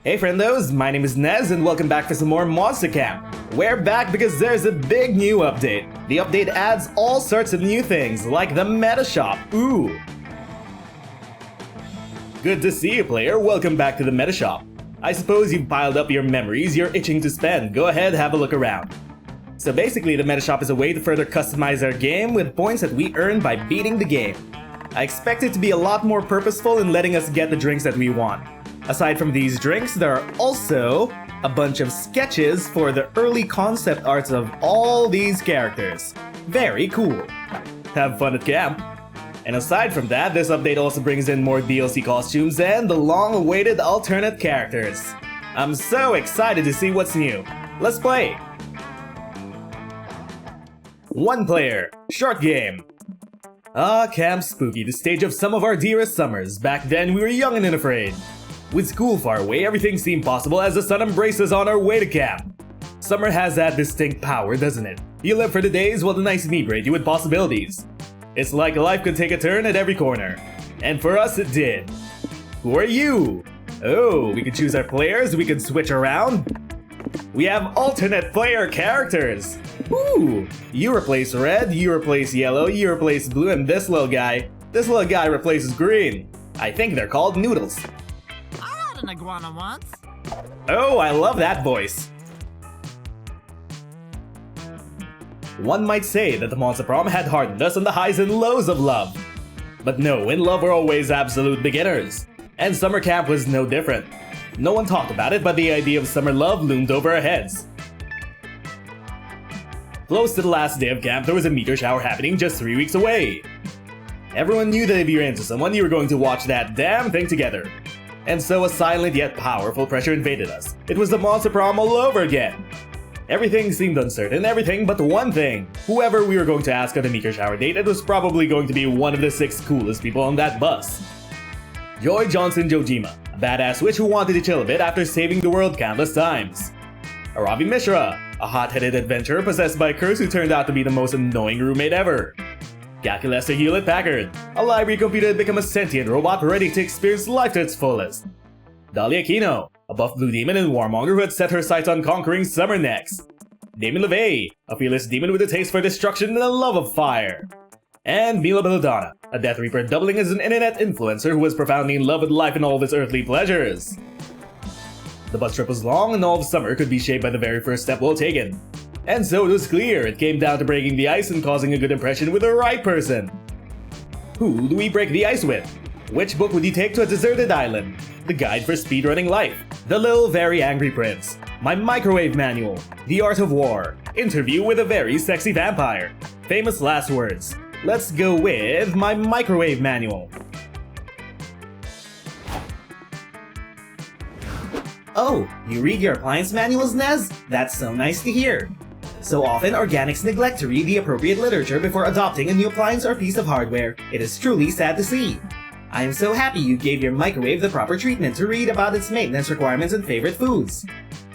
Hey friendos, my name is Nez and welcome back for some more Monster Camp. We're back because there's a big new update. The update adds all sorts of new things, like the meta shop. Ooh! Good to see you, player. Welcome back to the meta shop. I suppose you've piled up your memories you're itching to spend. Go ahead, have a look around. So basically, the meta shop is a way to further customize our game with points that we earn by beating the game. I expect it to be a lot more purposeful in letting us get the drinks that we want. Aside from these drinks, there are also a bunch of sketches for the early concept arts of all these characters. Very cool. Have fun at camp. And aside from that, this update also brings in more DLC costumes and the long-awaited alternate characters. I'm so excited to see what's new. Let's play! 1 player, short game. Ah, Camp Spooky, the stage of some of our dearest summers. Back then, we were young and unafraid. With school far away, everything seemed possible as the sun embraces on our way to camp. Summer has that distinct power, doesn't it? You live for the days while the nights inebriate you with possibilities. It's like life could take a turn at every corner. And for us, it did. Who are you? Oh, we could choose our players, we could switch around. We have alternate player characters. Ooh! You replace red, you replace yellow, you replace blue, and this little guy replaces green. I think they're called noodles. An iguana once. Oh, I love that voice. One might say that the Monster Prom had hardened us on the highs and lows of love. But no, in love we're always absolute beginners. And summer camp was no different. No one talked about it, but the idea of summer love loomed over our heads. Close to the last day of camp, there was a meteor shower happening just 3 weeks away. Everyone knew that if you're into someone, you were going to watch that damn thing together. And so a silent yet powerful pressure invaded us. It was the Monster Prom all over again. Everything seemed uncertain, everything but one thing. Whoever we were going to ask on the meteor shower date, it was probably going to be one of the 6 coolest people on that bus. Joy Johnson Jojima, a badass witch who wanted to chill a bit after saving the world countless times. Ravi Mishra, a hot-headed adventurer possessed by a curse who turned out to be the most annoying roommate ever. Jackie Lester Hewlett-Packard, a library computer had become a sentient robot ready to experience life to its fullest. Dahlia Aquino, a buff blue demon and warmonger who had set her sights on conquering summer next. Damien LeVay, a fearless demon with a taste for destruction and a love of fire. And Mila Belladonna, a Death Reaper doubling as an internet influencer who was profoundly in love with life and all of its earthly pleasures. The bus trip was long and all of summer could be shaped by the very first step well taken. And so it was clear, it came down to breaking the ice and causing a good impression with the right person. Who do we break the ice with? Which book would you take to a deserted island? The Guide for Speedrunning Life, The Little Very Angry Prince, My Microwave Manual, The Art of War, Interview with a Very Sexy Vampire, Famous Last Words. Let's go with My Microwave Manual. Oh, you read your appliance manuals, Nez? That's so nice to hear. So often, organics neglect to read the appropriate literature before adopting a new appliance or piece of hardware. It is truly sad to see. I am so happy you gave your microwave the proper treatment to read about its maintenance requirements and favorite foods.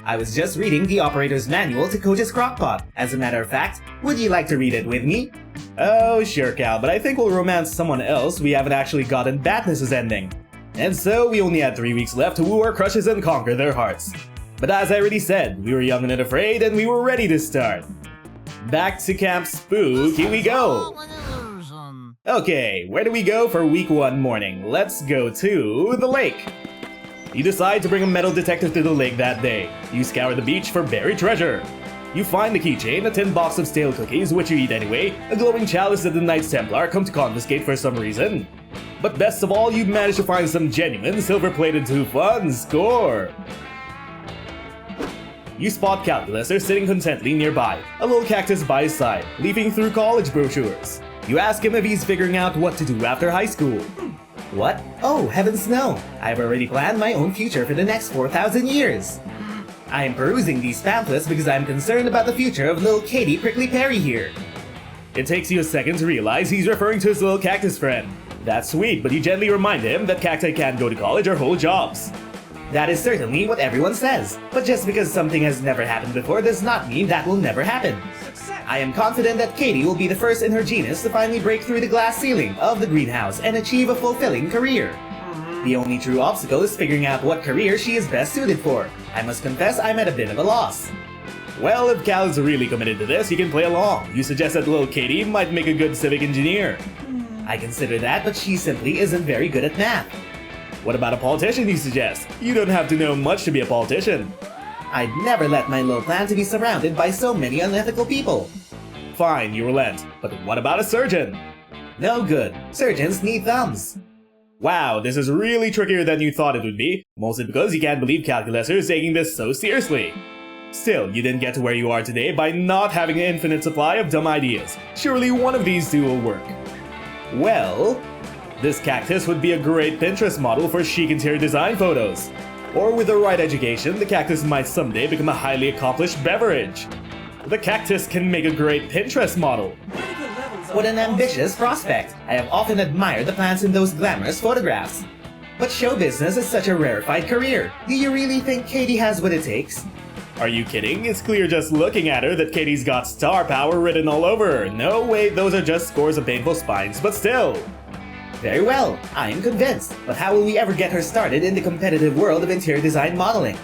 I was just reading the operator's manual to Coach's Crockpot. As a matter of fact, would you like to read it with me? Oh, sure, Cal, but I think we'll romance someone else. We haven't actually gotten Batniss's ending. And so we only had 3 weeks left to woo our crushes and conquer their hearts. But as I already said, we were young and unafraid and we were ready to start. Back to Camp Spook, here we go! Okay, where do we go for week 1 morning? Let's go to the lake! You decide to bring a metal detector to the lake that day. You scour the beach for buried treasure. You find the keychain, a tin box of stale cookies, which you eat anyway, a glowing chalice that the Knights Templar come to confiscate for some reason. But best of all, you manage to find some genuine silver-plated fun. Score! You spot Calculator sitting contentedly nearby, a little cactus by his side, leafing through college brochures. You ask him if he's figuring out what to do after high school. What? Oh, heavens no! I've already planned my own future for the next 4,000 years. I am perusing these pamphlets because I'm concerned about the future of little Katie Prickly Perry here. It takes you a second to realize he's referring to his little cactus friend. That's sweet, but you gently remind him that cacti can't go to college or hold jobs. That is certainly what everyone says, but just because something has never happened before does not mean that will never happen. I am confident that Katie will be the first in her genus to finally break through the glass ceiling of the greenhouse and achieve a fulfilling career. The only true obstacle is figuring out what career she is best suited for. I must confess I'm at a bit of a loss. Well, if Cal is really committed to this, you can play along. You suggest that little Katie might make a good civic engineer. I consider that, but she simply isn't very good at math. What about a politician, you suggest? You don't have to know much to be a politician. I'd never let my little plan to be surrounded by so many unethical people. Fine, you relent. But what about a surgeon? No good. Surgeons need thumbs. Wow, this is really trickier than you thought it would be, mostly because you can't believe Calculessor is taking this so seriously. Still, you didn't get to where you are today by not having an infinite supply of dumb ideas. Surely one of these two will work. Well, this cactus would be a great Pinterest model for chic interior design photos. Or with the right education, the cactus might someday become a highly accomplished beverage. The cactus can make a great Pinterest model. What an ambitious prospect! I have often admired the plants in those glamorous photographs. But show business is such a rarefied career. Do you really think Katie has what it takes? Are you kidding? It's clear just looking at her that Katie's got star power written all over her. No, wait, those are just scores of painful spines, but still. Very well, I am convinced. But how will we ever get her started in the competitive world of interior design modeling?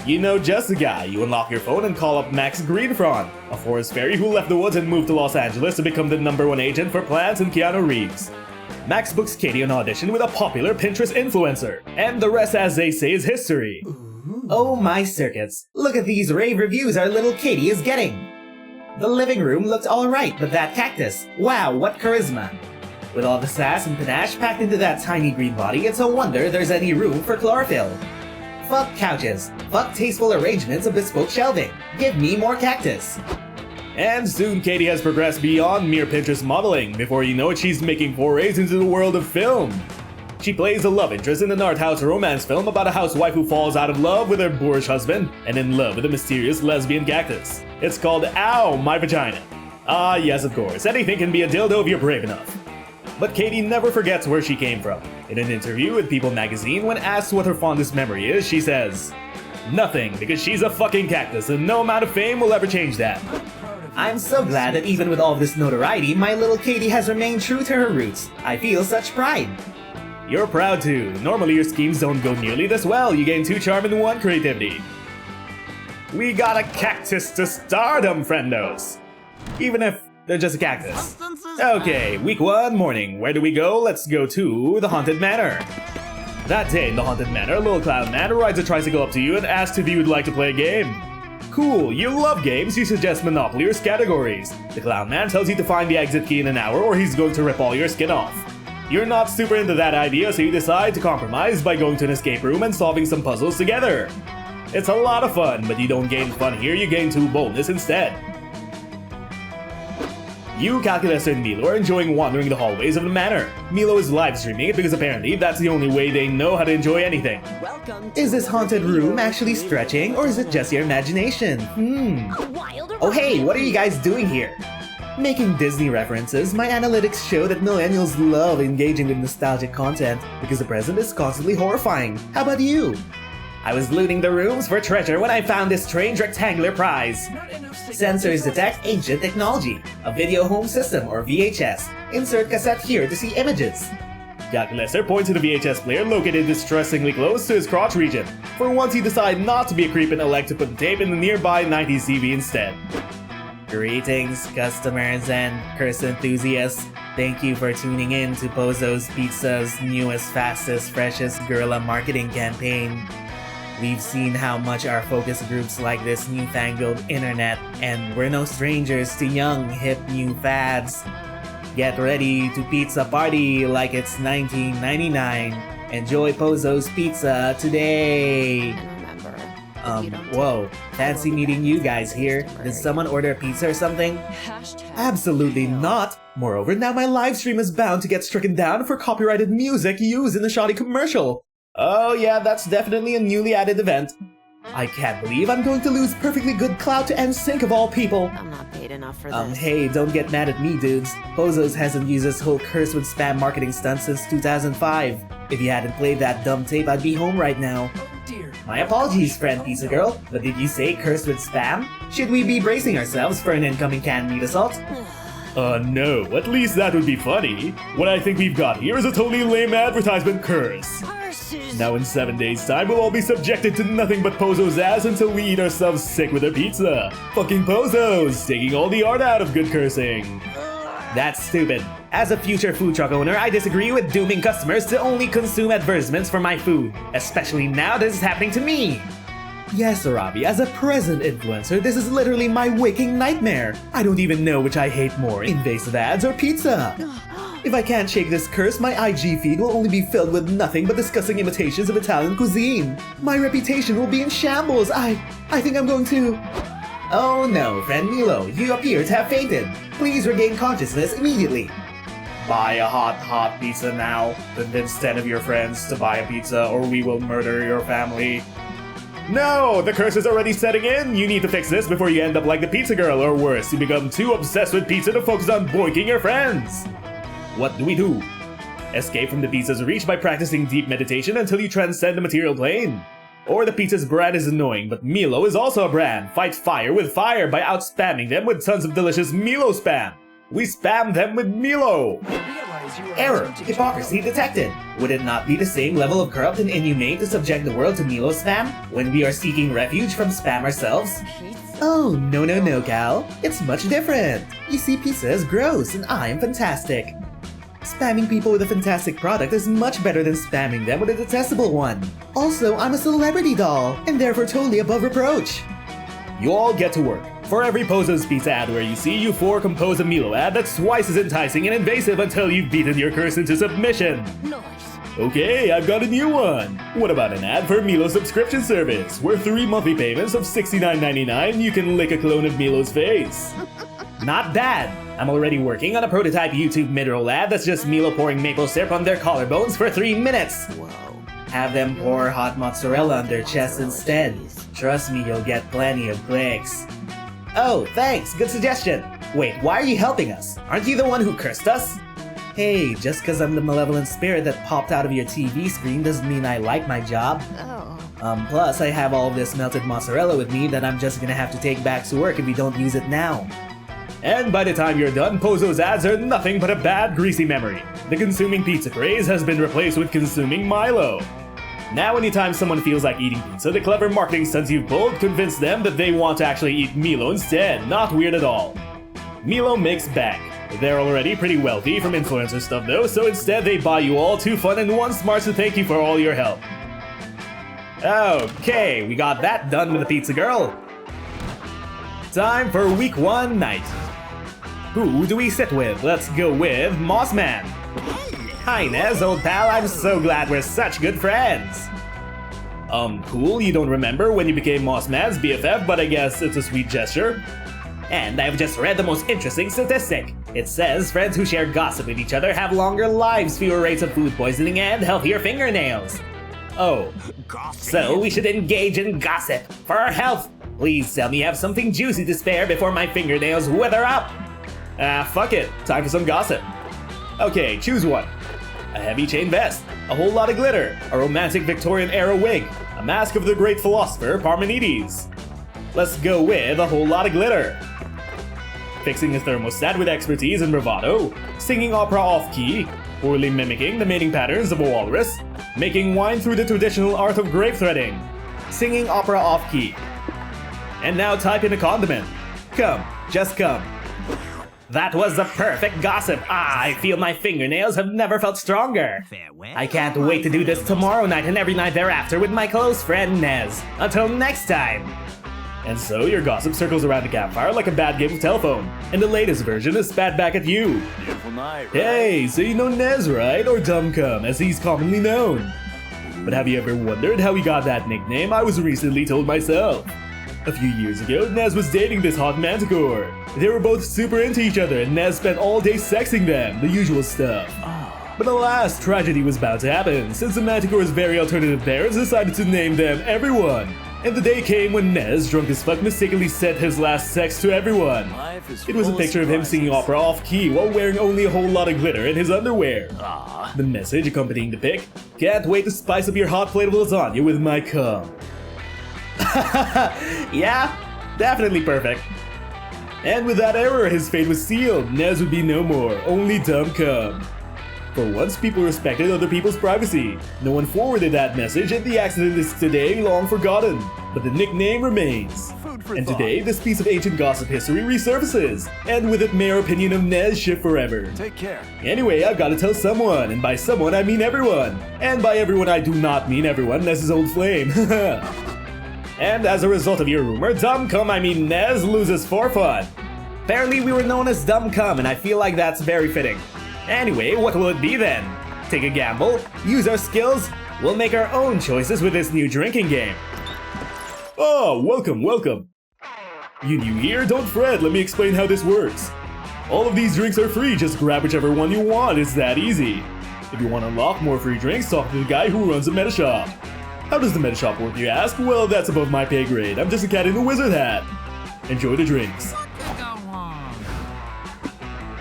You know just the guy. You unlock your phone and call up Max Greenfron, a forest fairy who left the woods and moved to Los Angeles to become the #1 agent for plants and Keanu Reeves. Max books Katie an audition with a popular Pinterest influencer, and the rest, as they say, is history. Oh my circuits, look at these rave reviews our little Katie is getting! The living room looked alright, but that cactus, wow, what charisma! With all the sass and panache packed into that tiny green body, it's a wonder there's any room for chlorophyll. Fuck couches, fuck tasteful arrangements of bespoke shelving, give me more cactus! And soon Katie has progressed beyond mere Pinterest modeling. Before you know it, she's making forays into the world of film. She plays a love interest in an art house romance film about a housewife who falls out of love with her boorish husband and in love with a mysterious lesbian cactus. It's called Ow, My Vagina. Ah yes, of course, anything can be a dildo if you're brave enough. But Katie never forgets where she came from. In an interview with People magazine, when asked what her fondest memory is, she says, "Nothing, because she's a fucking cactus and no amount of fame will ever change that." I'm so glad that even with all this notoriety, my little Katie has remained true to her roots. I feel such pride. You're proud too. Normally your schemes don't go nearly this well. You gain 2 charm and 1 creativity. We got a cactus to stardom, friendos. Even if they're just a cactus. Okay, week 1, morning. Where do we go? Let's go to the Haunted Manor. That day in the Haunted Manor, a little clown man rides a tricycle up to you and asks if you would like to play a game. Cool, you love games, you suggest Monopoly or categories. The clown man tells you to find the exit key in an hour or he's going to rip all your skin off. You're not super into that idea, so you decide to compromise by going to an escape room and solving some puzzles together. It's a lot of fun, but you don't gain fun here, you gain 2 boldness instead. You, Calculus, and Milo are enjoying wandering the hallways of the manor. Milo is live streaming it because apparently that's the only way they know how to enjoy anything. Is this haunted room actually stretching, or is it just your imagination? Oh hey, what are you guys doing here? Making Disney references, my analytics show that millennials love engaging with nostalgic content because the present is constantly horrifying. How about you? I was looting the rooms for treasure when I found this strange rectangular prize. Sensors detect ancient technology, a video home system or VHS. Insert cassette here to see images. Calculessor points to the VHS player located distressingly close to his crotch region. For once he decided not to be a creep and elect to put the tape in the nearby 90s TV instead. Greetings, customers and curse enthusiasts. Thank you for tuning in to Pozo's Pizza's newest, fastest, freshest guerrilla marketing campaign. We've seen how much our focus groups like this newfangled internet, and we're no strangers to young, hip new fads. Get ready to pizza party like it's 1999. Enjoy Pozo's Pizza today! Whoa, fancy meeting you guys here. Did someone order a pizza or something? Absolutely not! Moreover, now my livestream is bound to get stricken down for copyrighted music used in the shoddy commercial. Oh yeah, that's definitely a newly added event. I can't believe I'm going to lose perfectly good clout to NSYNC of all people. I'm not paid enough for this. Hey, don't get mad at me, dudes. Pozo's hasn't used this whole curse with spam marketing stunt since 2005. If you hadn't played that dumb tape, I'd be home right now. Oh dear. My apologies, friend Pizza Girl, but did you say cursed with spam? Should we be bracing ourselves for an incoming canned meat assault? No, at least that would be funny. What I think we've got here is a totally lame advertisement curse. Curses. Now in 7 days' time, we'll all be subjected to nothing but Pozo's ass until we eat ourselves sick with a pizza. Fucking Pozos, taking all the art out of good cursing. That's stupid. As a future food truck owner, I disagree with dooming customers to only consume advertisements for my food, especially now this is happening to me. Yes, Arabi, as a present influencer, this is literally my waking nightmare. I don't even know which I hate more, invasive ads or pizza. If I can't shake this curse, my IG feed will only be filled with nothing but disgusting imitations of Italian cuisine. My reputation will be in shambles. I think I'm going to... Oh no, friend Milo, you appear to have fainted. Please regain consciousness immediately. Buy a hot pizza now. Convince 10 of your friends to buy a pizza or we will murder your family. No! The curse is already setting in! You need to fix this before you end up like the pizza girl, or worse, you become too obsessed with pizza to focus on boinking your friends! What do? Escape from the pizza's reach by practicing deep meditation until you transcend the material plane. Or the pizza's brand is annoying, but Milo is also a brand. Fight fire with fire by out-spamming them with tons of delicious Milo spam. We spam them with Milo! Error! Hypocrisy detected! Would it not be the same level of corrupt and inhumane to subject the world to Milo spam when we are seeking refuge from spam ourselves? Oh, no, Cal. It's much different. You see, pizza is gross and I am fantastic. Spamming people with a fantastic product is much better than spamming them with a detestable one. Also, I'm a celebrity doll, and therefore totally above reproach. You all get to work. For every Pozo's Pizza ad where you see, you 4 compose a Milo ad that's twice as enticing and invasive until you've beaten your curse into submission. Nice. Okay, I've got a new one. What about an ad for Milo subscription service, where 3 monthly payments of $69.99 you can lick a clone of Milo's face? Not bad. I'm already working on a prototype YouTube mid-roll ad that's just Milo pouring maple syrup on their collarbones for 3 minutes. Whoa. Have them pour hot mozzarella on their chest instead. Trust me, you'll get plenty of clicks. Oh, thanks, good suggestion. Wait, why are you helping us? Aren't you the one who cursed us? Hey, just cause I'm the malevolent spirit that popped out of your TV screen doesn't mean I like my job. Oh. Plus I have all this melted mozzarella with me that I'm just gonna have to take back to work if we don't use it now. And by the time you're done, Pozo's ads are nothing but a bad, greasy memory. The consuming pizza craze has been replaced with consuming Milo. Now anytime someone feels like eating pizza, the clever marketing stunts you've pulled convince them that they want to actually eat Milo instead. Not weird at all. Milo makes bank. They're already pretty wealthy from influencer stuff though, so instead they buy you all 2 fun and 1 smart to thank you for all your help. Okay, we got that done with the pizza girl. Time for week 1 night. Who do we sit with? Let's go with Mossman. Hi Nez, old pal, I'm so glad we're such good friends. Cool, you don't remember when you became Mossman's BFF, but I guess it's a sweet gesture. And I've just read the most interesting statistic. It says friends who share gossip with each other have longer lives, fewer rates of food poisoning, and healthier fingernails. Oh, so we should engage in gossip for our health. Please tell me you have something juicy to spare before my fingernails wither up. Fuck it, time for some gossip. Okay, choose one. A heavy chain vest, a whole lot of glitter, a romantic Victorian era wig, a mask of the great philosopher Parmenides. Let's go with a whole lot of glitter. Fixing a thermostat with expertise and bravado, singing opera off-key, poorly mimicking the mating patterns of a walrus, making wine through the traditional art of grape threading, singing opera off-key. And now type in a condiment. Come, just come. That was the perfect gossip. I feel my fingernails have never felt stronger. Farewell. I can't wait to do this tomorrow night and every night thereafter with my close friend Nez. Until next time. And so your gossip circles around the campfire like a bad game of telephone. And the latest version is spat back at you. Beautiful night, right? Hey, so you know Nez, right? Or Dumcum, as he's commonly known. But have you ever wondered how he got that nickname? I was recently told myself. A few years ago, Nez was dating this hot manticore. They were both super into each other and Nez spent all day sexing them, the usual stuff. But alas, tragedy was bound to happen, since the manticore's very alternative parents decided to name them Everyone. And the day came when Nez, drunk as fuck, mistakenly said his last sex to everyone. It was a picture of him singing opera off-key while wearing only a whole lot of glitter in his underwear. The message accompanying the pic: can't wait to spice up your hot plate of lasagna with my cum. Yeah, definitely perfect. And with that error, his fate was sealed. Nez would be no more, only dumb cum. For once, people respected other people's privacy. No one forwarded that message, and the accident is today long forgotten. But the nickname remains. And today, this piece of ancient gossip history resurfaces, and with it, mere opinion of Nez shift forever. Take care. Anyway, I've got to tell someone, and by someone I mean everyone. And by everyone I do not mean everyone, Nez's old flame. And as a result of your rumor, dumb cum I mean Nez loses for fun. Apparently we were known as dumb cum, and I feel like that's very fitting. Anyway, what will it be then? Take a gamble? Use our skills? We'll make our own choices with this new drinking game. Oh, welcome, welcome. You new here? Don't fret, let me explain how this works. All of these drinks are free, just grab whichever one you want, it's that easy. If you want to unlock more free drinks, talk to the guy who runs the meta shop. How does the meta shop work, you ask? Well, that's above my pay grade, I'm just a cat in a wizard hat. Enjoy the drinks.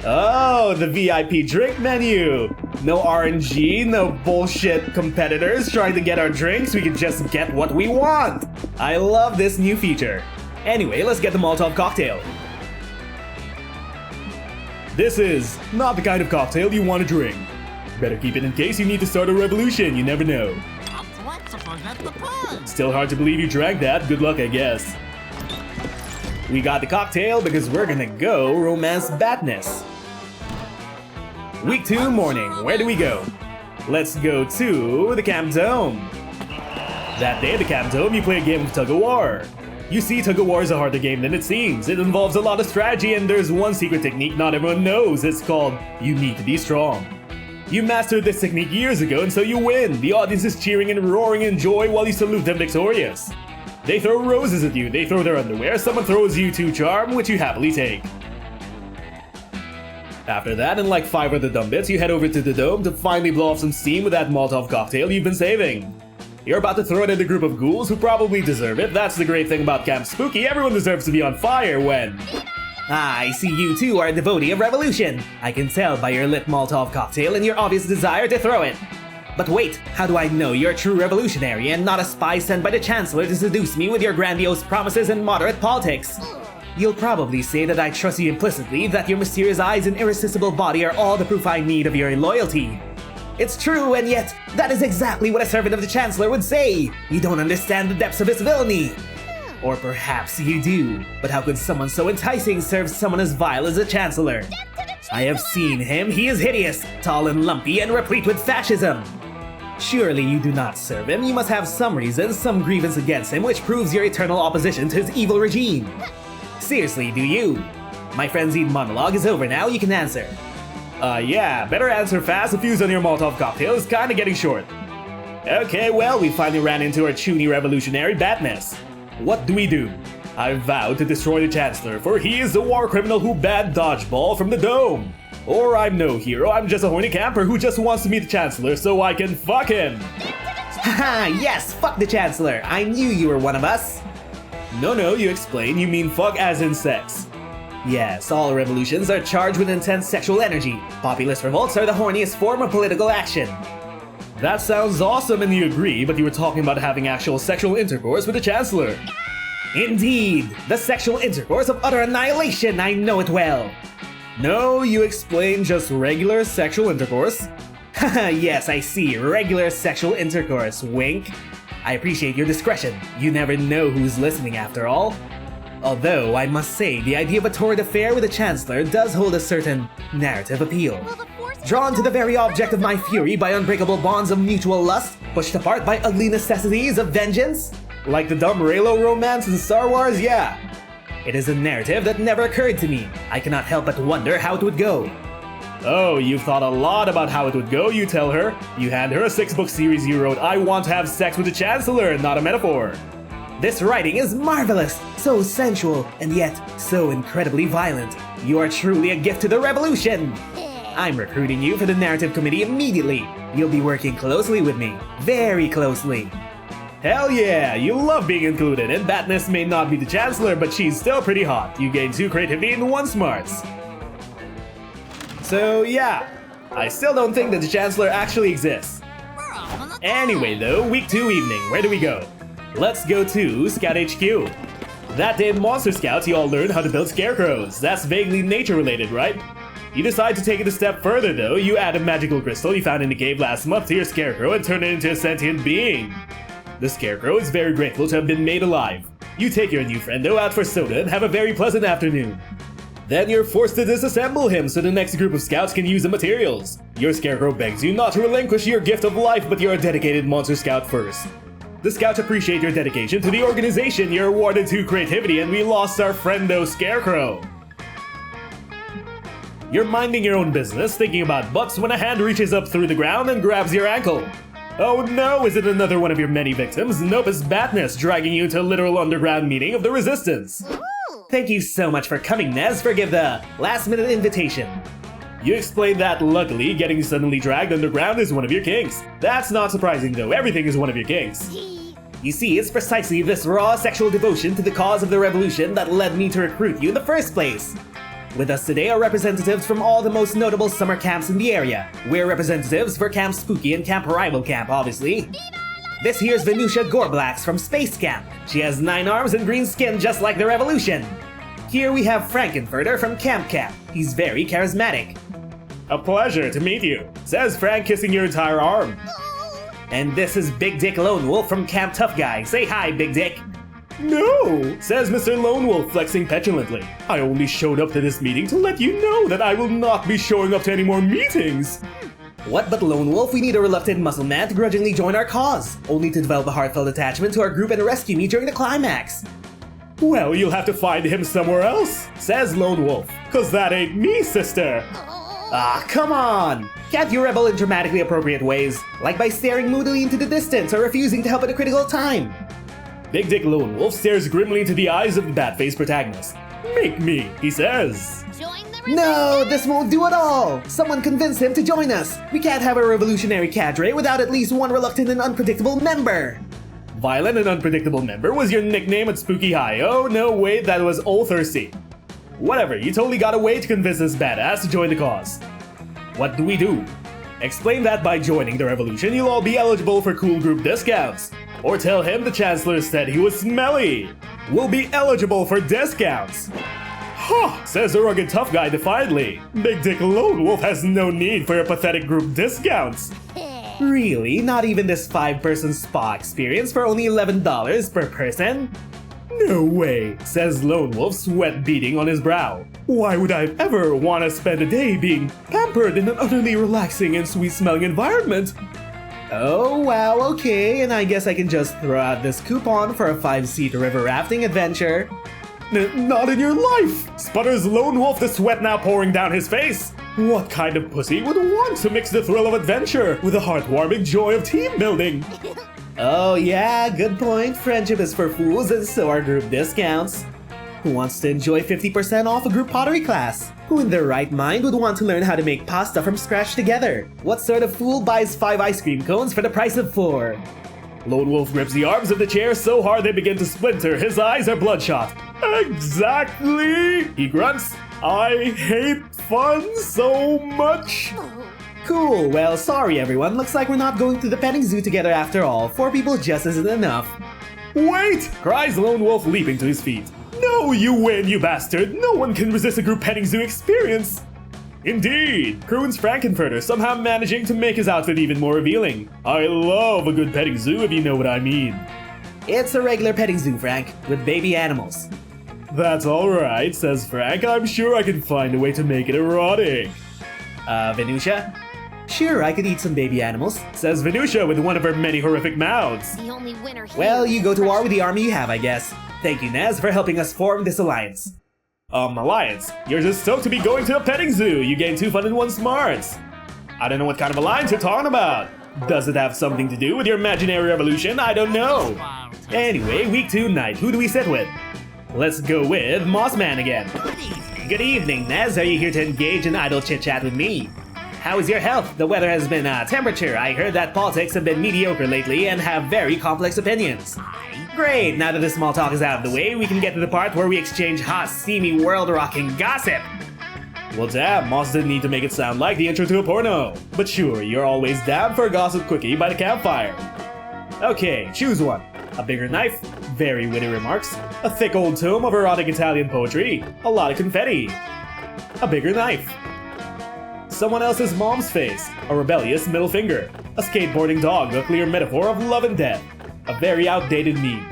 Oh, the VIP drink menu! No RNG, no bullshit competitors trying to get our drinks, we can just get what we want! I love this new feature. Anyway, let's get the Molotov cocktail. This is not the kind of cocktail you want to drink. Better keep it in case you need to start a revolution, you never know. Still hard to believe you drank that, good luck I guess. We got the cocktail because we're gonna go romance Batniss. Week 2 morning, where do we go? Let's go to the Camp Dome. That day at the Camp Dome, you play a game of Tug of War. You see, Tug of War is a harder game than it seems. It involves a lot of strategy, and there's one secret technique not everyone knows. It's called, you need to be strong. You mastered this technique years ago, and so you win. The audience is cheering and roaring in joy while you salute them victorious. They throw roses at you, they throw their underwear, someone throws you 2 charm, which you happily take. After that, and like 5 other dumb bits, you head over to the dome to finally blow off some steam with that Molotov cocktail you've been saving. You're about to throw it at a group of ghouls who probably deserve it. That's the great thing about Camp Spooky, everyone deserves to be on fire when... Ah, I see you too are a devotee of revolution. I can tell by your lit Molotov cocktail and your obvious desire to throw it. But wait, how do I know you're a true revolutionary and not a spy sent by the Chancellor to seduce me with your grandiose promises and moderate politics? You'll probably say that I trust you implicitly, that your mysterious eyes and irresistible body are all the proof I need of your loyalty. It's true, and yet, that is exactly what a servant of the Chancellor would say! You don't understand the depths of his villainy! Or perhaps you do, but how could someone so enticing serve someone as vile as the Chancellor? I have seen him, he is hideous, tall and lumpy, and replete with fascism! Surely you do not serve him, you must have some reason, some grievance against him which proves your eternal opposition to his evil regime. Seriously, do you? My frenzied monologue is over now, you can answer. Yeah, better answer fast, the fuse on your Molotov cocktail is kinda getting short. Okay, well, we finally ran into our chuny revolutionary Batniss. What do? I vowed to destroy the Chancellor, for he is the war criminal who banned dodgeball from the dome. Or I'm no hero, I'm just a horny camper who just wants to meet the Chancellor so I can fuck him! Haha, yes, fuck the Chancellor, I knew you were one of us! No, you explain, you mean fuck as in sex. Yes, all revolutions are charged with intense sexual energy. Populist revolts are the horniest form of political action. That sounds awesome and you agree, but you were talking about having actual sexual intercourse with the Chancellor. Indeed, the sexual intercourse of utter annihilation, I know it well. No, you explain just regular sexual intercourse. Haha, yes, I see, regular sexual intercourse, wink. I appreciate your discretion. You never know who's listening after all. Although, I must say, the idea of a torrid affair with the Chancellor does hold a certain narrative appeal. Drawn to the very object of my fury by unbreakable bonds of mutual lust, pushed apart by ugly necessities of vengeance? Like the dumb Raylo romance in Star Wars, yeah. It is a narrative that never occurred to me. I cannot help but wonder how it would go. Oh, you've thought a lot about how it would go, you tell her. You hand her a 6-book series you wrote, I want to have sex with the Chancellor, not a metaphor. This writing is marvelous, so sensual, and yet so incredibly violent. You are truly a gift to the revolution! I'm recruiting you for the narrative committee immediately. You'll be working closely with me, very closely. Hell yeah, you love being included, and Batniss may not be the Chancellor, but she's still pretty hot. You gain 2 creativity and 1 smarts. So yeah, I still don't think that the Chancellor actually exists. Anyway though, week 2 evening, where do we go? Let's go to Scout HQ. That day in Monster Scouts, you all learned how to build scarecrows. That's vaguely nature-related, right? You decide to take it a step further, though. You add a magical crystal you found in the cave last month to your scarecrow and turn it into a sentient being. The scarecrow is very grateful to have been made alive. You take your new friendo out for soda and have a very pleasant afternoon. Then you're forced to disassemble him so the next group of scouts can use the materials. Your scarecrow begs you not to relinquish your gift of life, but you're a dedicated monster scout first. The scouts appreciate your dedication to the organization. You're awarded 2 creativity, and we lost our friendo scarecrow. You're minding your own business, thinking about butts, when a hand reaches up through the ground and grabs your ankle. Oh no, is it another one of your many victims? Nope, it's Batniss dragging you to a literal underground meeting of the Resistance. Thank you so much for coming, Nez. Forgive the last-minute invitation. You explained that, luckily, getting suddenly dragged underground is one of your kinks. That's not surprising, though. Everything is one of your kinks. You see, it's precisely this raw sexual devotion to the cause of the revolution that led me to recruit you in the first place. With us today are representatives from all the most notable summer camps in the area. We're representatives for Camp Spooky and Camp Rival Camp, obviously. This here's Venusia Gorblax from Space Camp. She has 9 arms and green skin just like the Revolution. Here we have Frankenfurter from Camp Camp. He's very charismatic. A pleasure to meet you, says Frank, kissing your entire arm. And this is Big Dick Lone Wolf from Camp Tough Guy. Say hi, Big Dick. No, says Mr. Lone Wolf, flexing petulantly. I only showed up to this meeting to let you know that I will not be showing up to any more meetings. What but Lone Wolf, we need a reluctant muscle man to grudgingly join our cause, only to develop a heartfelt attachment to our group and rescue me during the climax. Well, you'll have to find him somewhere else, says Lone Wolf, cause that ain't me, sister. Ah, come on! Can't you rebel in dramatically appropriate ways, like by staring moodily into the distance or refusing to help at a critical time? Big Dick Lone Wolf stares grimly into the eyes of the bat-faced protagonist. Make me, he says. No, this won't do at all! Someone convince him to join us! We can't have a revolutionary cadre without at least one reluctant and unpredictable member! Violent and unpredictable member was your nickname at Spooky High. Oh no, wait, that was Old Thirsty. Whatever, you totally got a way to convince this badass to join the cause. What do we do? Explain that by joining the revolution, you'll all be eligible for cool group discounts. Or tell him the Chancellor said he was smelly. We'll be eligible for discounts. Huh, says the rugged tough guy defiantly. Big Dick Lone Wolf has no need for your pathetic group discounts. Really? Not even this 5-person spa experience for only $11 per person? No way, says Lone Wolf, sweat beading on his brow. Why would I ever want to spend a day being pampered in an utterly relaxing and sweet-smelling environment? Oh wow, okay, and I guess I can just throw out this coupon for a 5-seat river rafting adventure. Not in your life! Sputters Lone Wolf, the sweat now pouring down his face. What kind of pussy would want to mix the thrill of adventure with the heartwarming joy of team building? Oh yeah, good point. Friendship is for fools and so are group discounts. Who wants to enjoy 50% off a group pottery class? Who in their right mind would want to learn how to make pasta from scratch together? What sort of fool buys 5 ice cream cones for the price of 4? Lone Wolf grips the arms of the chair so hard they begin to splinter. His eyes are bloodshot. Exactly! He grunts. I hate fun so much. Cool, well sorry everyone, looks like we're not going to the petting zoo together after all. 4 people just isn't enough. Wait! Cries Lone Wolf, leaping to his feet. No, you win, you bastard! No one can resist a group petting zoo experience! Indeed! Croons Frankenfurter, somehow managing to make his outfit even more revealing. I love a good petting zoo if you know what I mean. It's a regular petting zoo, Frank, with baby animals. That's alright, says Frank. I'm sure I can find a way to make it erotic. Venusia? Sure, I could eat some baby animals, says Venusia with one of her many horrific mouths. The only winner here. Well, you go to war with the army you have, I guess. Thank you, Nez, for helping us form this alliance. Alliance? You're just stoked to be going to a petting zoo. You gain 2 fun and 1 smarts. I don't know what kind of alliance you're talking about. Does it have something to do with your imaginary revolution? I don't know. Anyway, week 2 night, who do we sit with? Let's go with Mossman again. Good evening, Nez. Are you here to engage in idle chit-chat with me? How is your health? The weather has been temperature. I heard that politics have been mediocre lately and have very complex opinions. Great, now that the small talk is out of the way, we can get to the part where we exchange hot, steamy, world-rocking gossip. Well damn, Moss didn't need to make it sound like the intro to a porno. But sure, you're always down for a gossip quickie by the campfire. Okay, choose one. A bigger knife, very witty remarks, a thick old tome of erotic Italian poetry, a lot of confetti. A bigger knife. Someone else's mom's face, a rebellious middle finger, a skateboarding dog, a clear metaphor of love and death, a very outdated meme.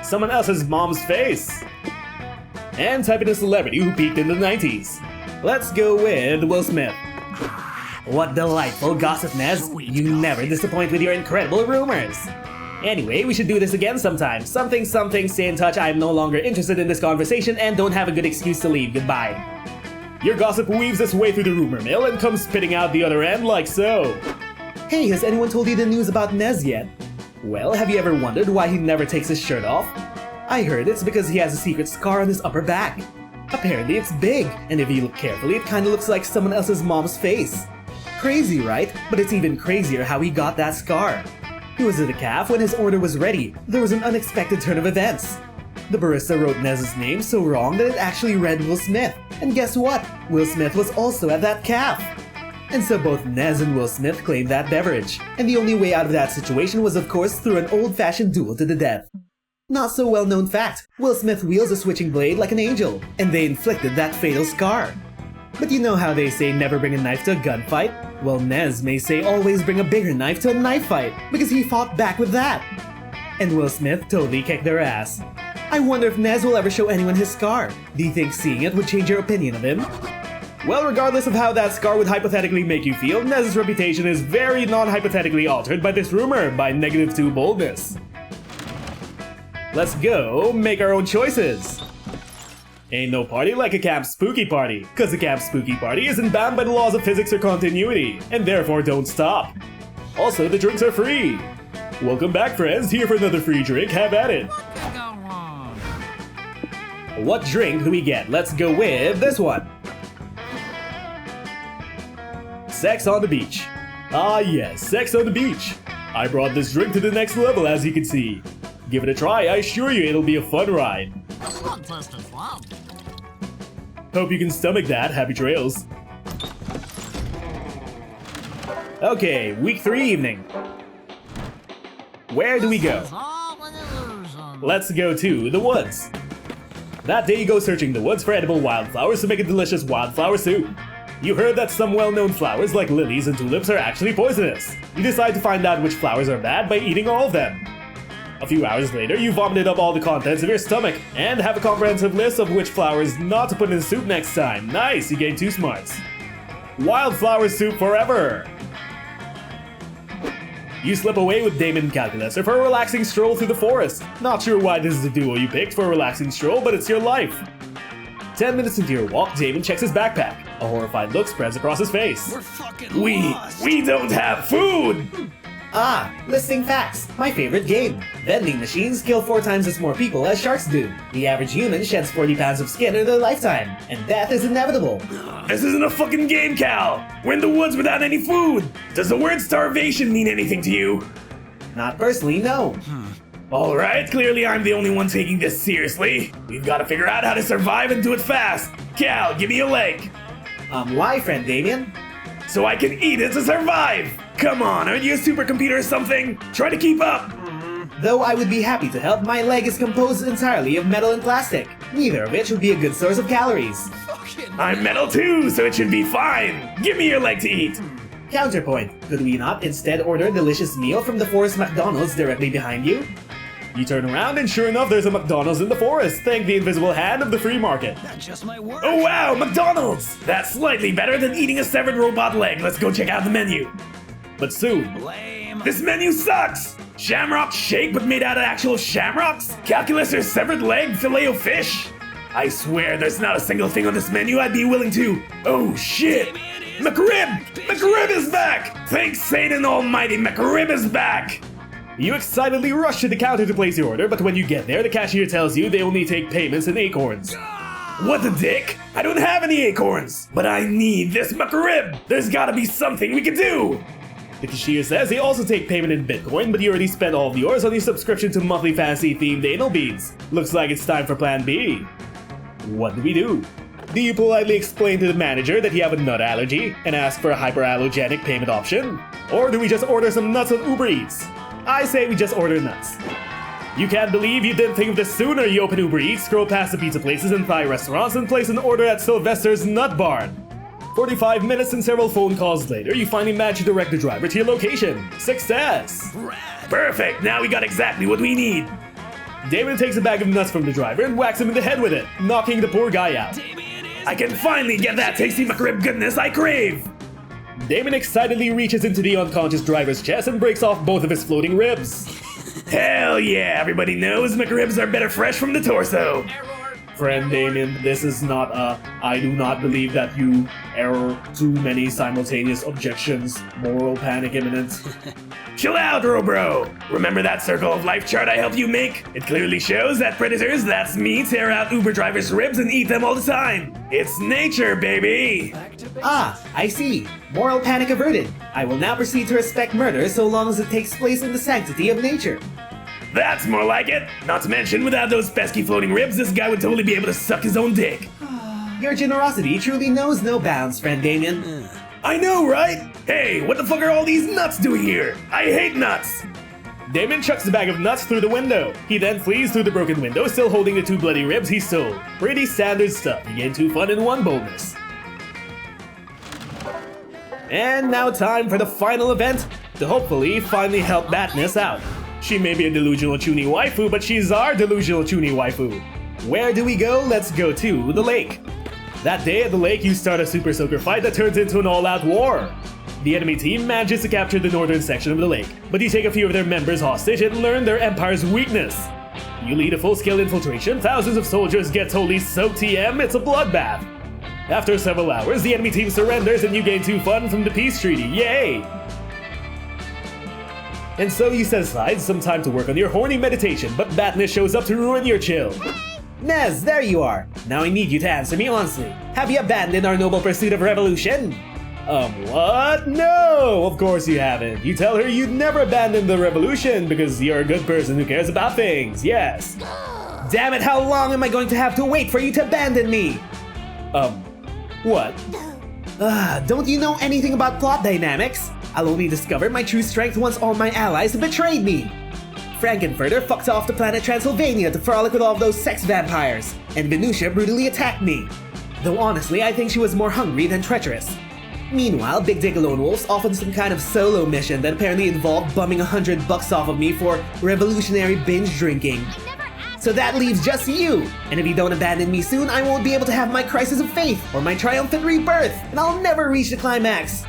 Someone else's mom's face. And type in a celebrity who peaked in the 90s. Let's go with Will Smith. What delightful gossip, Nez. You never disappoint with your incredible rumors. Anyway, we should do this again sometime. Something, stay in touch. I am no longer interested in this conversation and don't have a good excuse to leave. Goodbye. Your gossip weaves its way through the rumor mill and comes spitting out the other end like so. Hey, has anyone told you the news about Nez yet? Well, have you ever wondered why he never takes his shirt off? I heard it's because he has a secret scar on his upper back. Apparently it's big, and if you look carefully, it kinda looks like someone else's mom's face. Crazy, right? But it's even crazier how he got that scar. He was at a caf when his order was ready. There was an unexpected turn of events. The barista wrote Nez's name so wrong that it actually read Will Smith. And guess what? Will Smith was also at that caf. And so both Nez and Will Smith claimed that beverage. And the only way out of that situation was of course through an old-fashioned duel to the death. Not so well-known fact, Will Smith wields a switching blade like an angel, and they inflicted that fatal scar. But you know how they say never bring a knife to a gunfight? Well, Nez may say always bring a bigger knife to a knife fight, because he fought back with that. And Will Smith totally kicked their ass. I wonder if Nez will ever show anyone his scar. Do you think seeing it would change your opinion of him? Well, regardless of how that scar would hypothetically make you feel, Nez's reputation is very non-hypothetically altered by this rumor by -2 boldness. Let's go make our own choices. Ain't no party like a camp spooky party, cause a camp spooky party isn't bound by the laws of physics or continuity, and therefore don't stop. Also, the drinks are free. Welcome back, friends, here for another free drink, have at it. What drink do we get? Let's go with this one. Sex on the beach. Ah yes, sex on the beach. I brought this drink to the next level, as you can see. Give it a try, I assure you it'll be a fun ride. Hope you can stomach that, happy trails. Okay, week 3 evening. Where do we go? Let's go to the woods. That day you go searching the woods for edible wildflowers to make a delicious wildflower soup. You heard that some well-known flowers like lilies and tulips are actually poisonous. You decide to find out which flowers are bad by eating all of them. A few hours later, you vomited up all the contents of your stomach and have a comprehensive list of which flowers not to put in the soup next time. Nice, you gained 2 smarts. Wildflower soup forever! You slip away with Damon and Calculator for a relaxing stroll through the forest. Not sure why this is the duo you picked for a relaxing stroll, but it's your life. 10 minutes into your walk, Damon checks his backpack. A horrified look spreads across his face. We're fucking lost. We don't have food! Ah, listing facts, my favorite game. Vending machines kill 4 times as more people as sharks do. The average human sheds 40 pounds of skin in their lifetime, and death is inevitable. This isn't a fucking game, Cal! We're in the woods without any food! Does the word starvation mean anything to you? Not personally, no. Alright, clearly I'm the only one taking this seriously. We've got to figure out how to survive and do it fast. Cal, give me a leg. Why, friend Damien? So I can eat it to survive! Come on, aren't you a supercomputer or something? Try to keep up! Though I would be happy to help, my leg is composed entirely of metal and plastic. Neither of which would be a good source of calories. I'm metal too, so it should be fine! Give me your leg to eat! Counterpoint, could we not instead order a delicious meal from the forest McDonald's directly behind you? You turn around and sure enough there's a McDonald's in the forest, thank the invisible hand of the free market. That just might work. Oh wow, McDonald's! That's slightly better than eating a severed robot leg, let's go check out the menu. But soon, Lame. this menu sucks! Shamrock shake but made out of actual shamrocks? Calculator's severed leg filet of fish? I swear there's not a single thing on this menu I'd be willing to. Oh shit! McRib! McRib is back! Thanks Satan Almighty, McRib is back! You excitedly rush to the counter to place your order, but when you get there, the cashier tells you they only take payments in acorns. What the dick? I don't have any acorns! But I need this McRib! There's gotta be something we can do! The cashier says they also take payment in Bitcoin, but you already spent all of yours on your subscription to monthly fantasy-themed anal beads. Looks like it's time for plan B. What do we do? Do you politely explain to the manager that you have a nut allergy and ask for a hyperallergenic payment option? Or do we just order some nuts on Uber Eats? I say we just order nuts. You can't believe you didn't think of this sooner. You open Uber Eats, scroll past the pizza places and Thai restaurants, and place an order at Sylvester's Nut Barn. 45 minutes and several phone calls later, you finally manage to direct the driver to your location. Success! Perfect! Now we got exactly what we need! Damon takes a bag of nuts from the driver and whacks him in the head with it, knocking the poor guy out. I can finally get that tasty McRib goodness I crave! Damon excitedly reaches into the unconscious driver's chest and breaks off both of his floating ribs. Hell yeah, everybody knows McRibs are better fresh from the torso. Friend Damien, this is not I do not believe that you error too many simultaneous objections, moral panic imminent. Chill out, Robro! Remember that circle of life chart I helped you make? It clearly shows that predators, that's me, tear out Uber drivers' ribs and eat them all the time. It's nature, baby! Ah, I see. Moral panic averted. I will now proceed to respect murder so long as it takes place in the sanctity of nature. That's more like it! Not to mention, without those pesky floating ribs, this guy would totally be able to suck his own dick. Your generosity truly knows no bounds, friend Damien. I know, right? Hey, what the fuck are all these nuts doing here? I hate nuts! Damon chucks the bag of nuts through the window. He then flees through the broken window, still holding the 2 bloody ribs he stole. Pretty standard stuff. You gain 2 fun and 1 boldness. And now time for the final event to hopefully finally help Batniss out. She may be a delusional Chuni waifu, but she's our delusional Chuni waifu. Where do we go? Let's go to the lake. That day at the lake, you start a super soaker fight that turns into an all-out war. The enemy team manages to capture the northern section of the lake, but you take a few of their members hostage and learn their empire's weakness. You lead a full-scale infiltration, thousands of soldiers get totally soaked TM, it's a bloodbath. After several hours, the enemy team surrenders and you gain 2 fun from the peace treaty, yay! And so you set aside some time to work on your horny meditation, but Batniss shows up to ruin your chill. Nez, there you are. Now I need you to answer me honestly. Have you abandoned our noble pursuit of revolution? What? No, of course you haven't. You tell her you'd never abandon the revolution because you're a good person who cares about things, yes. Damn it, how long am I going to have to wait for you to abandon me? What? Don't you know anything about plot dynamics? I'll only discover my true strength once all my allies have betrayed me. Frankenfurter fucked off to planet Transylvania to frolic with all of those sex vampires, and Venusia brutally attacked me. Though honestly, I think she was more hungry than treacherous. Meanwhile, Big Dick Lone Wolf's off on some kind of solo mission that apparently involved bumming $100 off of me for revolutionary binge drinking. So that leaves just you! And if you don't abandon me soon, I won't be able to have my crisis of faith or my triumphant rebirth, and I'll never reach the climax.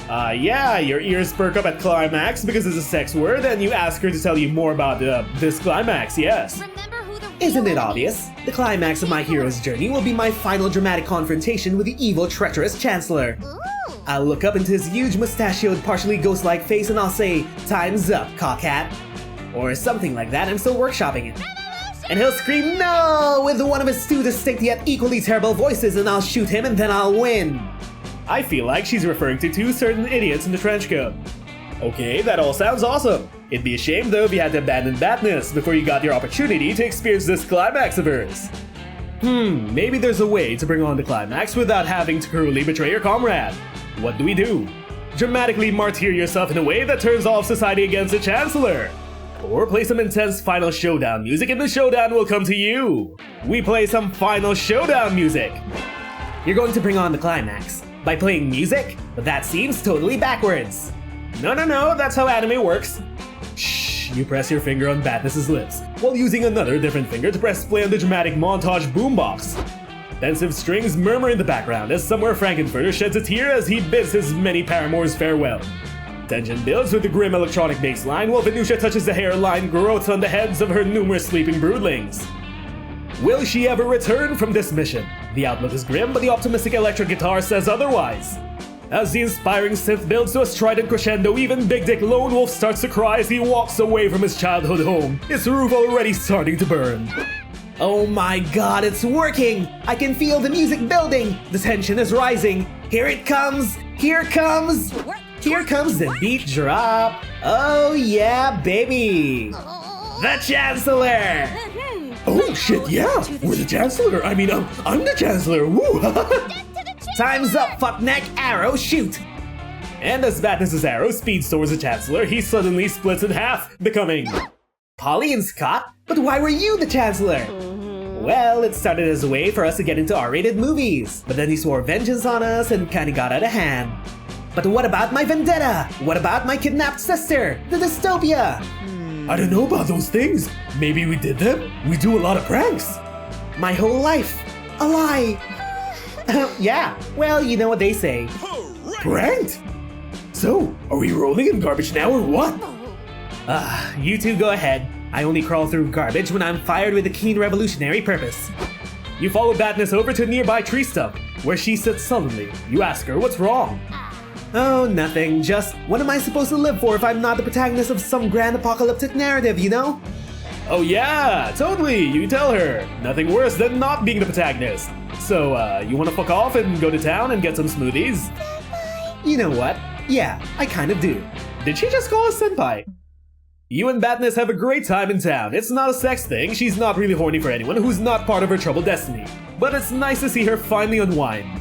Yeah, your ears perk up at climax because it's a sex word and you ask her to tell you more about this climax, yes. Isn't it obvious? The climax of my hero's journey will be my final dramatic confrontation with the evil, treacherous Chancellor. I'll look up into his huge mustachioed, partially ghost-like face and I'll say, "Time's up, cockhat." Or something like that, I'm still workshopping it. And he'll scream "No!" with one of his 2 distinct yet equally terrible voices and I'll shoot him and then I'll win. I feel like she's referring to 2 certain idiots in the trench coat. Okay, that all sounds awesome. It'd be a shame though if you had to abandon Batniss before you got your opportunity to experience this climax of hers. Maybe there's a way to bring on the climax without having to cruelly betray your comrade. What do we do? Dramatically martyr yourself in a way that turns all of society against the Chancellor. Or play some intense Final Showdown music and the showdown will come to you. We play some Final Showdown music. You're going to bring on the climax by playing music? But that seems totally backwards. No, that's how anime works. Shh, you press your finger on Batniss's lips, while using another different finger to press play on the dramatic montage boombox. Pensive strings murmur in the background as somewhere Frankenfurter sheds a tear as he bids his many paramours farewell. Tension builds with the grim electronic bass line while Venusia touches the hairline growth on the heads of her numerous sleeping broodlings. Will she ever return from this mission? The outlook is grim, but the optimistic electric guitar says otherwise. As the inspiring synth builds to a strident crescendo, even Big Dick Lone Wolf starts to cry as he walks away from his childhood home, its roof already starting to burn. Oh my god, it's working! I can feel the music building! The tension is rising! Here it comes! Here comes! Here comes the beat drop! Oh yeah, baby! The Chancellor! Oh shit, yeah! We're the Chancellor! I'm the Chancellor! Woo! Time's up, fuckneck! Arrow, shoot! And as Batniss's arrow speeds towards the Chancellor, he suddenly splits in half, becoming Polly and Scott? But why were you the Chancellor? Well, it started as a way for us to get into R-rated movies, but then he swore vengeance on us and kinda got out of hand. But what about my vendetta? What about my kidnapped sister, the dystopia? I don't know about those things. Maybe we did them? We do a lot of pranks. My whole life, a lie. Yeah, well, you know what they say. Pranked? So, are we rolling in garbage now or what? You two go ahead. I only crawl through garbage when I'm fired with a keen revolutionary purpose. You follow Batniss over to a nearby tree stump, where she sits sullenly. You ask her what's wrong. Oh, nothing. Just what am I supposed to live for if I'm not the protagonist of some grand apocalyptic narrative, you know? Oh yeah, totally, you tell her. Nothing worse than not being the protagonist. So, you wanna fuck off and go to town and get some smoothies? You know what? Yeah, I kind of do. Did she just call us senpai? You and Batniss have a great time in town. It's not a sex thing, she's not really horny for anyone who's not part of her troubled destiny. But it's nice to see her finally unwind.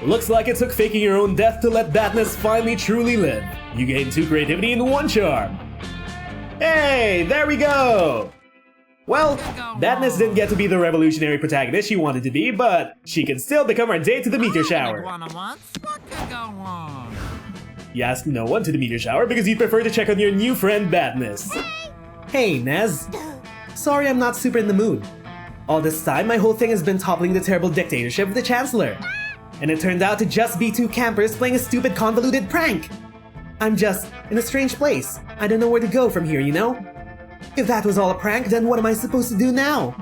Looks like it took faking your own death to let Batniss finally truly live. You gained 2 creativity and 1 charm. Hey, there we go! Well, Batniss didn't get to be the revolutionary protagonist she wanted to be, but she can still become our date to the meteor shower. You ask no one to the meteor shower because you'd prefer to check on your new friend Batniss. Hey, Nez. Sorry I'm not super in the mood. All this time, my whole thing has been toppling the terrible dictatorship of the Chancellor. And it turned out to just be 2 campers playing a stupid convoluted prank. I'm just in a strange place. I don't know where to go from here, you know? If that was all a prank, then what am I supposed to do now?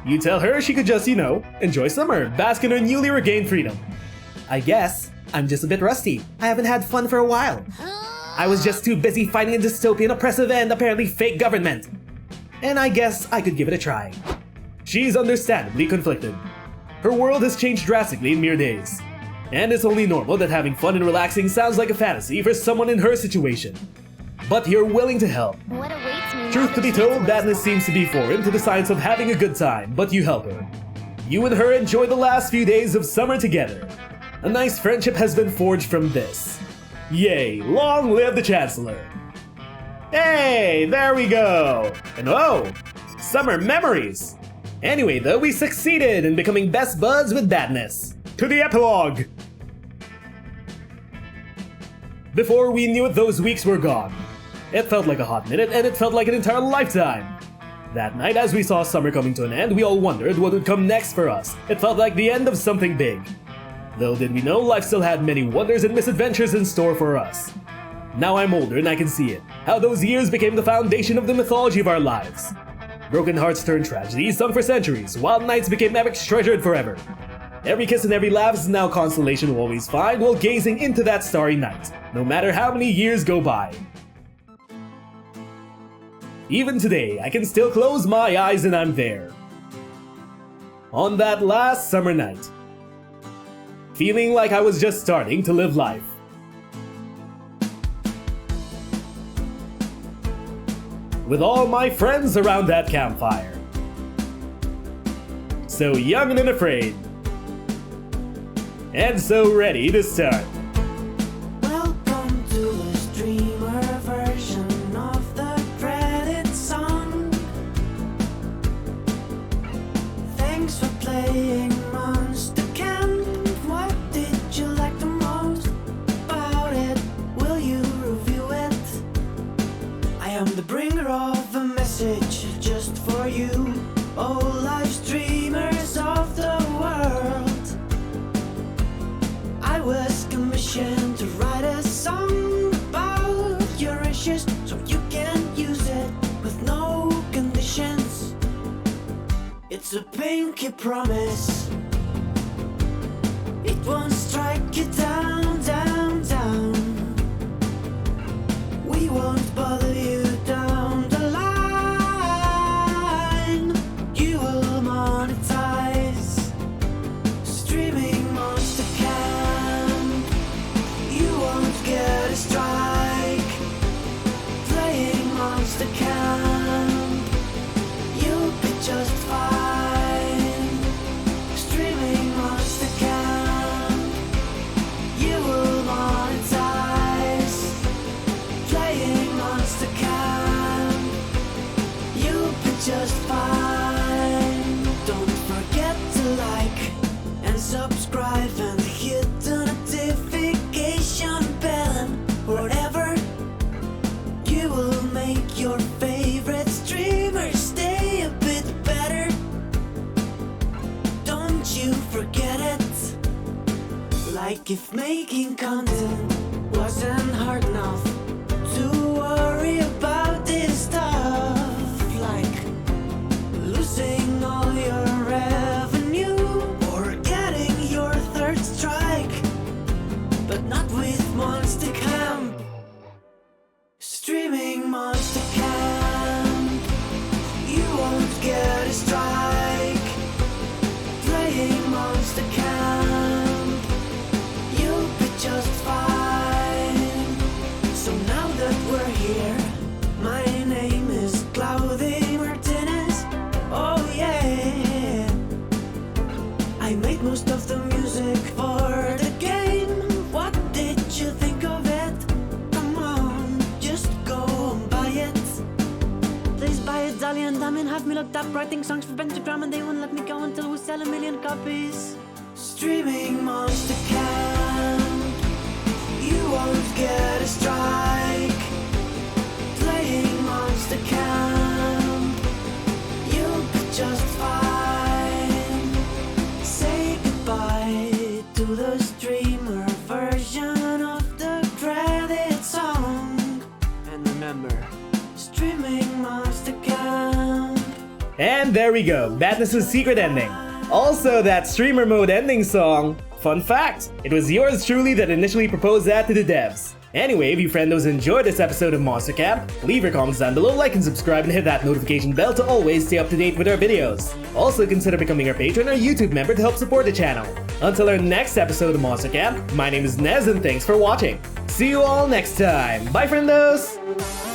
You tell her she could just, enjoy summer, bask in her newly regained freedom. I guess. I'm just a bit rusty. I haven't had fun for a while. I was just too busy fighting a dystopian, oppressive, and apparently fake government. And I guess I could give it a try. She's understandably conflicted. Her world has changed drastically in mere days. And it's only normal that having fun and relaxing sounds like a fantasy for someone in her situation. But you're willing to help. What awaits me? Truth to be told, Batniss seems to be foreign to the science of having a good time, but you help her. You and her enjoy the last few days of summer together. A nice friendship has been forged from this. Yay, long live the Chancellor! Hey, there we go! And oh, summer memories! Anyway though, we succeeded in becoming best buds with Batniss. To the epilogue! Before we knew it, those weeks were gone. It felt like a hot minute, and it felt like an entire lifetime. That night, as we saw summer coming to an end, we all wondered what would come next for us. It felt like the end of something big. Little did we know, life still had many wonders and misadventures in store for us. Now I'm older and I can see it, how those years became the foundation of the mythology of our lives. Broken hearts turned tragedies sung for centuries, wild nights became epics treasured forever. Every kiss and every laugh is now consolation we'll always find while gazing into that starry night, no matter how many years go by. Even today, I can still close my eyes and I'm there. On that last summer night. Feeling like I was just starting to live life. With all my friends around that campfire. So young and unafraid. And so ready to start. Welcome to the streamer version of the credit song. Thanks for playing Monster Camp. What did you like the most about it? Will you review it? I am the bringer of a message just for you, oh live streamers of the world. I was commissioned to write a song about your issues so you can use it with no conditions. It's a pinky promise. It won't strike you down, down, down. We won't bother you down the line. You will monetize streaming Monster Camp. You won't get a strike playing Monster Camp. You'll be just fine streaming Monster Camp. You will monetize playing Monster Like if making content wasn't hard enough to worry about this stuff, like losing all your revenue or getting your third strike, but not with Monster Camp. Streaming Monster Camp, you won't get a strike. Playing Monster Camp, you'll be just fine. So now that we're here, my name is Cloudy Martinez. Oh yeah, I made most of the music for the game. What did you think of it? Come on, just go and buy it. Please buy it, Dali and Damin have me looked up writing songs for Pentagram, and they won't let me go until we sell 1 million copies. Streaming Monster Camp, you won't get a strike. Playing Monster Camp, you'll be just fine. Say goodbye to the streamer version of the credit song. And remember, streaming Monster Camp. And there we go, Batniss' secret ending. Also, that streamer mode ending song. Fun fact, it was yours truly that initially proposed that to the devs. Anyway, if you friendos enjoyed this episode of Monster Camp, leave your comments down below, like and subscribe, and hit that notification bell to always stay up to date with our videos. Also, consider becoming our patron or YouTube member to help support the channel. Until our next episode of Monster Camp, my name is Nez and thanks for watching. See you all next time. Bye, friendos!